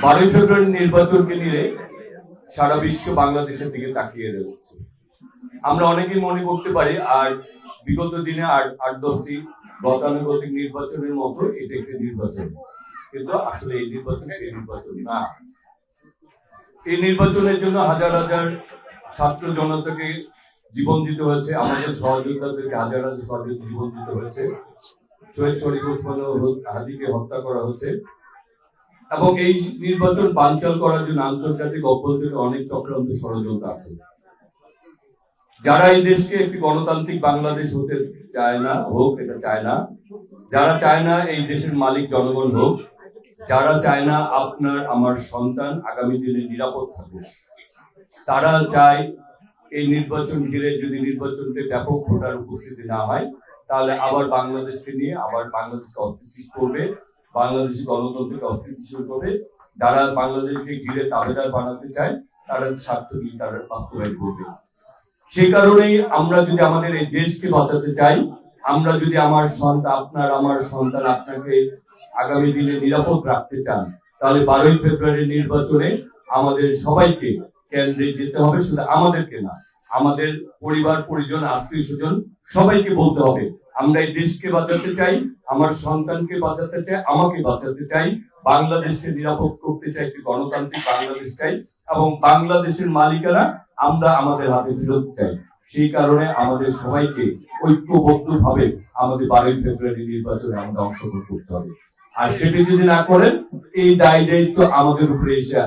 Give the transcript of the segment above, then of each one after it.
12ই ফেব্রুয়ারি নির্বাচনকে নিয়ে সারা বিশ্ব বাংলাদেশের দিকে তাকিয়ে রয়েছে। আমরা অনেকেই মনে করতে পারি আর বিগত দিনে 8-10টি গতানুগতিক নির্বাচনের মতো এটা একটি নির্বাচন, কিন্তু আসলে এই নির্বাচন সেই নির্বাচন না। এই নির্বাচনের জন্য হাজার হাজার ছাত্র জনতাকে জীবন দিতে হয়েছে, আমাদের সহযোদ্ধাদেরকে হাজার হাজার সহযোদ্ধা জীবন দিতে হয়েছে, শহীদ শরীফ ওসমান হাদিকে হত্যা করা হয়েছে এবং এই নির্বাচন বানচাল করার জন্য আন্তর্জাতিক অভ্যন্তরে অনেক চক্রান্ত ষড়যন্ত্র আছে। যারা এই দেশকে একটি গণতান্ত্রিক বাংলাদেশ হতে চায় না, হোক এটা চায় না, যারা চায় না এই দেশের মালিক জনগণ হোক, যারা চায় না আপনার আমার সন্তান আগামী দিনে নিরাপদ থাকুক, তারা চায় এই নির্বাচন ঘিরে যদি নির্বাচনকে ব্যাপক ভোটার উপস্থিতি না হয় তাহলে আবার বাংলাদেশকে নিয়ে আবার বাংলাদেশকে অস্থিতিশীল করবে, বাংলাদেশি গণতন্ত্রকে অস্থিতিশীল করবে। যারা বাংলাদেশকে ঘিরে তাবেদার বানাতে চায় তারা স্বার্থ নিয়ে তারা বাস্তবায়ন করবে। সেই কারণেই আমরা যদি আমাদের এই দেশকে বাঁচাতে চাই, আমরা যদি আমার সন্তান আপনাকে আগামী দিনে নিরাপদ রাখতে চান, তাহলে 12ই ফেব্রুয়ারি নির্বাচনে আমাদের সবাইকে কেন্দ্রে যেতে হবে। শুধু আমাদেরকে না, আমাদের পরিবার পরিজন আত্মীয় স্বজন সবাইকে বলতে হবে আমরা এই দেশকে বাঁচাতে চাই, আমার সন্তানকে বাঁচাতে চাই, আমাকে বাঁচাতে চাই, বাংলাদেশকে নিরাপদ করতে চাই, একটি গণতান্ত্রিক বাংলাদেশ চাই এবং বাংলাদেশের মালিকানা আমরা আমাদের হাতে ফেরত চাই। সেই কারণে আমাদের সবাইকে ঐক্যবদ্ধ ভাবে আমাদের 12ই ফেব্রুয়ারি নির্বাচনে আমাদের অংশগ্রহণ করতে হবে। আর সেটি যদি না করেন এই দায় দায়িত্ব আমাদের উপরে এসে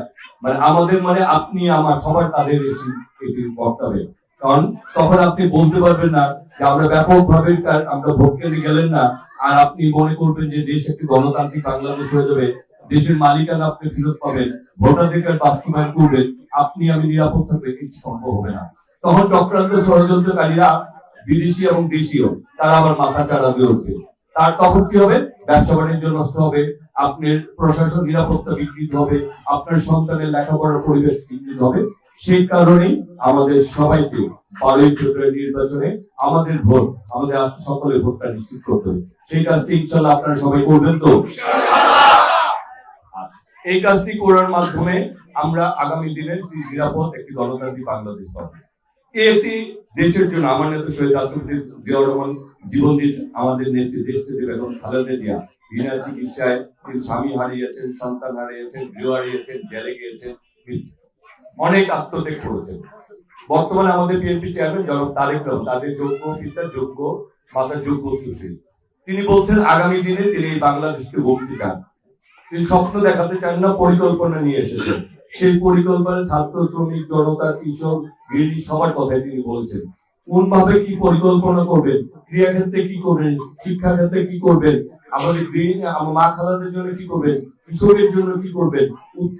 আমাদের আপনি আমার সবার তাদের এসে এটি করতে হবে। কারণ তখন আপনি বলতে পারবেন না যে আমরা ব্যাপকভাবে আমরা ভোট কেন্দ্রে গেলেন না আর আপনি মনে করবেন যে দেশ একটি গণতান্ত্রিক বাংলাদেশ হয়ে যাবে, দেশের মালিকানা আপনি ফেরত পাবেন, ভোটাধিকার বাস্তবায়ন করবেন, আপনি আমি নিরাপদ থাকবে, কিছু সম্ভব হবে না। তখন চক্রান্ত ষড়যন্ত্রকারীরা বিদেশি এবং দেশীয় তারা আবার মাথা চাড়া দিয়ে উঠবে। তার তখন কি হবে? ব্যবসা বাণিজ্য নষ্ট হবে, আপনার প্রশাসন নিরাপত্তা বিঘ্নিত হবে, আপনার সন্তানের লেখাপড়ার পরিবেশ বিঘ্নিত হবে। সেই কারণেই আমাদের সবাইকে 12ই ফেব্রুয়ারি নির্বাচনে আমাদের ভোট, আমাদের সকলের ভোটটা নিশ্চিত করতে হবে। সেই কাজটি ইনশাআল্লাহ আপনারা সবাই করবেন তো? এই কাজটি করার মাধ্যমে আমরা আগামী দিনে নিরাপদ একটি গণতান্ত্রিক বাংলাদেশ পাবো। একটি দেশের জন্য আমার নেতা শহীদ রাষ্ট্রপতি জিয়াউর রহমান জীবন দিয়েছেন, আমাদের নেত্রী দেশটিতে বেগম খালেদা জিয়া বিনা চিকিৎসায় তিনি স্বামী হারিয়েছেন, সন্তান হারিয়েছেন, গৃহ হারিয়েছেন, জেলে গিয়েছেন, অনেক আত্মত্যাগ করেছেন। বর্তমানে আমাদের বিএনপি চেয়ারম্যান জনাব তারেক রহমান তাদের যোগ্য পিতা, যোগ্য মাতা, যোগ্য উত্তরসূরি, তিনি বলছেন আগামী দিনে তিনি এই বাংলাদেশকে গড়তে চান। তিনি স্বপ্ন দেখাতে চান না, পরিকল্পনা নিয়ে এসেছেন। সেই পরিকল্পনা ছাত্র, শ্রমিক, জনতা, কৃষক, গৃহিণী সবার কথাই তিনি বলেছেন। কোন ভাবে কি পরিকল্পনা করবেন, ক্রিয়া ক্ষেত্রে কি করবেন, শিক্ষা ক্ষেত্রে কি করবেন, আমাদের গৃহিণী আমার মা খালাদের জন্য কি করবেন, কৃষকের জন্য কি করবেন,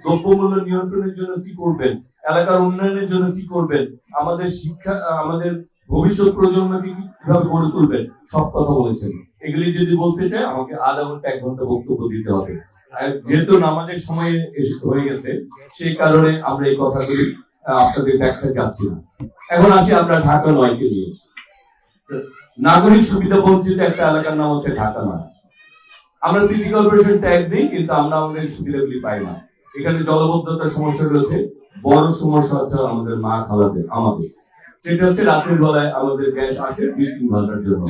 দ্রব্যমূল্য নিয়ন্ত্রণের জন্য কি করবেন, এলাকার উন্নয়নের জন্য কি করবেন, আমাদের শিক্ষা, আমাদের ভবিষ্যৎ প্রজন্মকে কিভাবে গড়ে তুলবেন, সব কথা বলেছেন। এগুলি যদি বলতে চাই আমাকে আধা ঘন্টা 1 ঘন্টা বক্তব্য দিতে হবে। যেহেতু নামাজের সময় হয়ে গেছে সেই কারণে আমরা এই কথাগুলি আপনাদের ব্যাখ্যা যাচ্ছি না। এখন আসি আমরা ঢাকা 9কে নিয়ে। নাগরিক সুবিধা বঞ্চিত একটা এলাকার নাম হচ্ছে ঢাকা 9। আমরা সিটি কর্পোরেশন ট্যাক্স দিই কিন্তু আমরা আমাদের সুবিধাগুলি পাই না। এখানে জলবদ্ধতার সমস্যা রয়েছে, বড় সমস্যা হচ্ছে আমাদের মা খালাদের, আমাদের সেটা হচ্ছে রাতের বেলায় আমাদের গ্যাস আসে 2-3 ঘন্টার জন্য,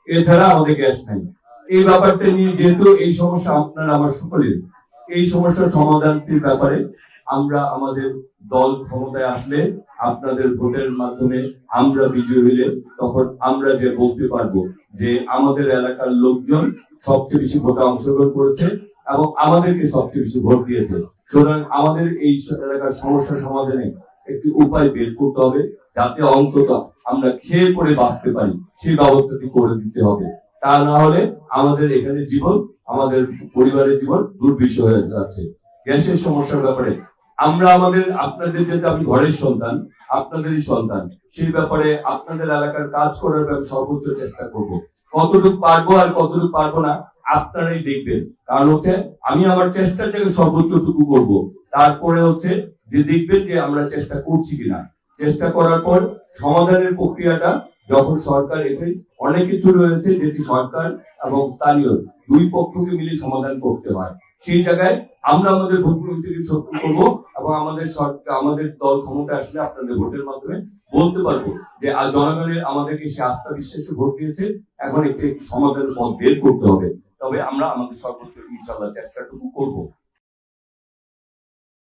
এছাড়া আমাদের গ্যাস নাই। এই ব্যাপারটা নিয়ে যেহেতু এই সমস্যা আপনার আমার সকলের, এই সমস্যার সমাধানের ব্যাপারে আমরা আমাদের দল ক্ষমতায় আসলে আপনাদের ভোটের মাধ্যমে আমরা বিজয়ী হইলে তখন আমরা যে বলতে পারবো যে আমাদের এলাকার লোকজন সবচেয়ে বেশি ভোটে অংশগ্রহণ করেছে এবং আমাদেরকে সবচেয়ে বেশি ভোট দিয়েছে। সুতরাং আমাদের এই এলাকার সমস্যা সমাধানে একটি উপায় বের করতে হবে যাতে অন্তত আমরা খেয়ে পড়ে বাঁচতে পারি, সেই ব্যবস্থাটি করে দিতে হবে। তা না হলে আমাদের এখানে জীবন, আমাদের পরিবারের জীবন দুর্বিষহ হয়ে যাচ্ছে। গ্যাসের সমস্যার ব্যাপারে আমরা আপনাদের যেহেতু আমি ঘরের সন্তান, আপনাদেরই সন্তান, সেই ব্যাপারে আপনাদের এলাকার কাজ করার ব্যাপারে সর্বোচ্চ চেষ্টা করব। কতটুকু পারবো আর কতটুকু পারবো না আপনারাই দেখবেন। কারণ হচ্ছে আমি আমার চেষ্টার থেকে সর্বোচ্চটুকু করব, তারপরে হচ্ছে যে দেখবেন যে আমরা চেষ্টা করছি কিনা। চেষ্টা করার পর সমাধানের প্রক্রিয়াটা যখন সরকার, এতে অনেক কিছু রয়েছে যেটি সরকার এবং স্থানীয় দুই পক্ষকে মিলে সমাধান করতে হয়। সেই জায়গায় আমরা আমাদের ভোট কমিটিকে শক্তি করবো এবং আমাদের সরকার, আমাদের দল ক্ষমতা আসলে আপনাদের ভোটের মাধ্যমে বলতে পারবো যে জনগণের আমাদেরকে সে আস্থা বিশ্বাসে ভোট দিয়েছে, এখন একটি সমাধানের পথ বের করতে হবে। তবে আমরা আমাদের সর্বোচ্চ ইনশাআল্লাহ চেষ্টাটুকু করবো।